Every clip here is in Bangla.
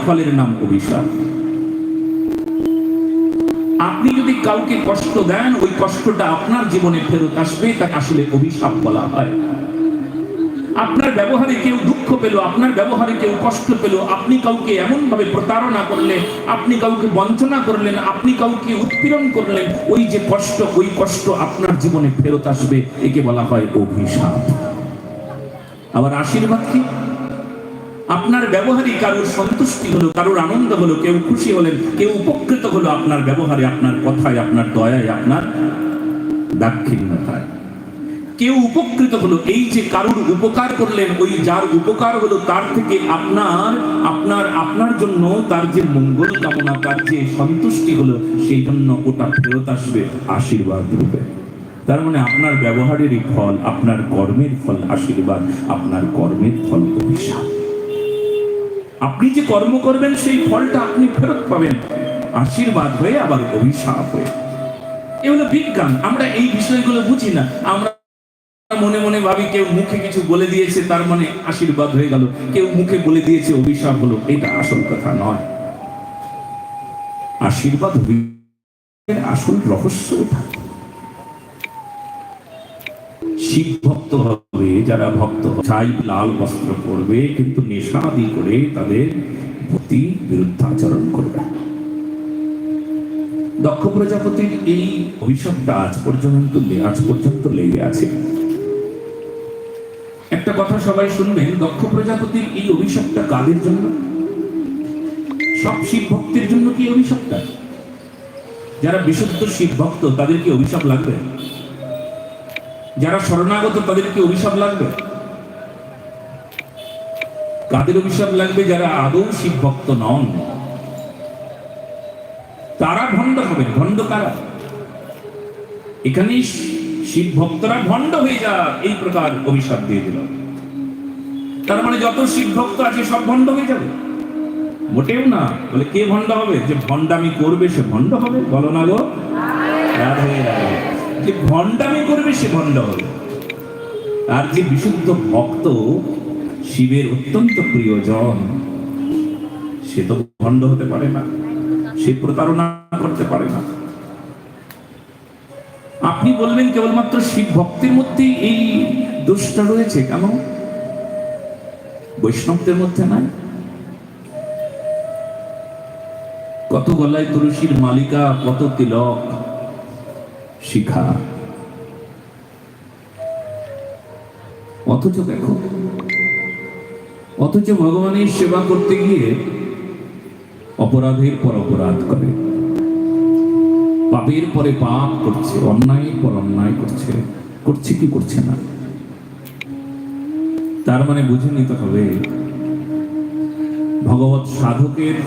ফলের নাম অভিশাপ। আপনি যদি কাউকে কষ্ট দেন, ওই কষ্টটা আপনার জীবনে ফেরত আসবে, তাকে আসলে অভিশাপ বলা হয়। আপনার ব্যবহারে কেউ দুঃখ পেল, আপনার ব্যবহারে কেউ কষ্ট পেল, আপনি কাউকে এমন ভাবে প্রতারণা করলেন, আপনি কাউকে বঞ্চনা করলেন, আপনি কাউকে উৎপীড়ন করলেন, ওই যে কষ্ট, ওই কষ্ট আপনার জীবনে ফেরত আসবে, একে বলা হয় অভিশাপ। আবার আশীর্বাদ কি? আপনার ব্যবহারে কারোর সন্তুষ্টি হলো, কারোর আনন্দ হলো, কেউ খুশি হলেন, কেউ উপকৃত হলো আপনার ব্যবহারে, আপনার কথায়, আপনার দয়ায়, আপনার দাক্ষিণ্যতায় কেউ উপকৃত হলো। এই যে কারোর উপকার করলেন, ওই যার উপকার হলো তার থেকে আপনার জন্য তার যে মঙ্গল কামনা, তার যে সন্তুষ্টি হলো, সেই জন্য ওটা ফেরত আসবে আশীর্বাদ রূপে। তার মানে আপনার ব্যবহারেরই ফল, আপনার কর্মের ফল আশীর্বাদ, আপনার কর্মের ফল অভিশাপ। আপনি যে কর্ম করবেন সেই ফলটা আপনি ফেরত পাবেন, আশীর্বাদ হয়ে আবার অভিশাপ হয়ে। এ হলো বিজ্ঞান। আমরা এই বিষয়গুলো বুঝি না। আমরা মনে মনে ভাবি কেউ মুখে কিছু বলে দিয়েছে তার মানে আশীর্বাদ হয়ে গেল, কেউ মুখে বলে দিয়েছে অভিশাপ হলো। এটা আসল কথা নয়। আশীর্বাদ আসল রহস্য থাকে। শিব ভক্ত হবে যারা ভক্ত, চাই লাল বস্ত্র পরবে, কিন্তু নেশাদি করে তাদের প্রতি বিরুদ্ধাচরণ করবে। দক্ষ প্রজাপতির এই অভিশাপটা আজ পর্যন্ত লেগে আছে। একটা কথা সবাই শুনবেন, দক্ষ প্রজাপতির এই অভিশাপটা কাদের জন্য? সব শিব ভক্তের জন্য কি অভিশাপটা? যারা বিশুদ্ধ শিব ভক্ত তাদের কি অভিশাপ লাগবে? যারা শরণাগত তাদের কি অভিশাপ লাগবে? কাদের অভিশাপ লাগবে? যারা আদৌ শিব ভক্ত নন, তারা ভণ্ড হবেন। ভণ্ড কারা? এখানেই শিব ভক্তরা ভণ্ড হয়ে যা, এই প্রকার অভিশাপ দিয়ে দিল। তার মানে যত শিব ভক্ত আছে সব ভণ্ড হয়ে যাবে? মোটেও না। বলে কে ভণ্ড হবে? যে ভণ্ডামি করবে সে ভণ্ড হবে। বলো না গো, রাধে রাধে। যে ভণ্ডামি করবে সে ভণ্ড হবে। আর যে বিশুদ্ধ ভক্ত, শিবের অত্যন্ত প্রিয়জন, সে তো ভণ্ড হতে পারে না, সে প্রতারণা করতে পারে না। আপনি বলবেন কেবলমাত্র শিব ভক্তের মধ্যেই এই দোষটা রয়েছে, কেন বৈষ্ণবদের মধ্যে নাই? কত গলায় তুলসীর মালিকা, কত তিলক শিখা, অথচ দেখো, অথচ ভগবানের সেবা করতে গিয়ে অপরাধের পর অপরাধ করে, পাপের পরে পাপ করছে, অন্যায়ের পর অন্যায় করছে। করছে কি করছে না? তার মানে বুঝে নিতে হবে ভগবৎ সাধকের,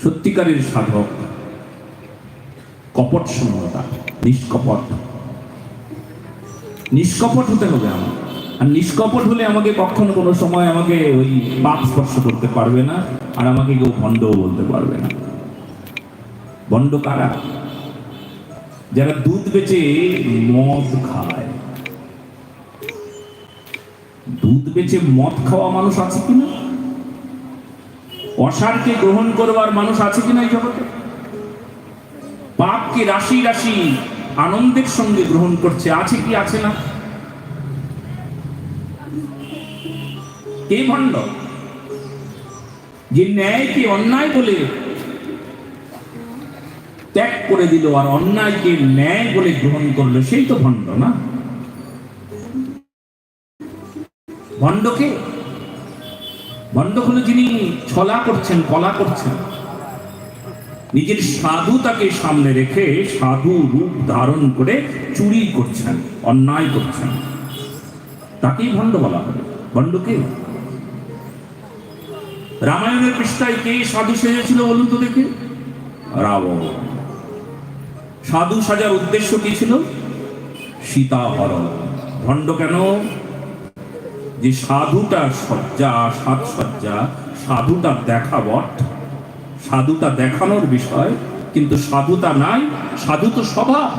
সত্যিকারের সাধক কপট শূন্যতা, নিষ্কপট হতে হবে আমার। আর নিষ্কপট হলে আমাকে কখনো কোনো সময় আমাকে ওই পাপ স্পর্শ করতে পারবে না, আর আমাকে কেউ ভণ্ডও বলতে পারবে না। ভণ্ড কারা? যারা দুধ বেচে মদ খায়। দুধ বেচে মদ খাওয়া মানুষ আছে কিনা? অসারকে গ্রহণ করবার মানুষ আছে কিনা এই জগতে? পাপকে রাশি রাশি আনন্দের সঙ্গে গ্রহণ করছে, আছে কি আছে না? কে ভণ্ড? যে ন্যায়কে অন্যায় বলে ত্যাগ করে দিল আর অন্যায়কে ন্যায় বলে গ্রহণ করলো, সেই তো ভণ্ড না? ভণ্ডকে ভণ্ড হলো যিনি ছলা করছেন, কলা করছেন, নিজের সাধুতাকে সামনে রেখে সাধু রূপ ধারণ করে চুরি করছেন, অন্যায় করছেন, তাকেই ভণ্ড বলা হবে। ভণ্ডকে রামায়ণের পৃষ্ঠায় কে সাধু সেজেছিল বলুন তো দেখে? রাবণ। সাধু সাজার উদ্দেশ্য কি ছিল? সীতা হরণ। ভণ্ড কেন? যে সাধুটা সজ্জা, সাজসজ্জা, সাধুটা দেখাবট, সাধুটা দেখানোর বিষয়, কিন্তু সাধুতা নাই। সাধু তো স্বভাব,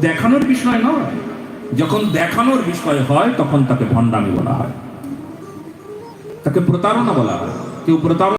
দেখানোর বিষয় নয়। যখন দেখানোর বিষয় হয় তখন তাকে ভণ্ডামি বলা হয়। তাকে প্রতারণা বলা হয়। কেউ প্রতারণা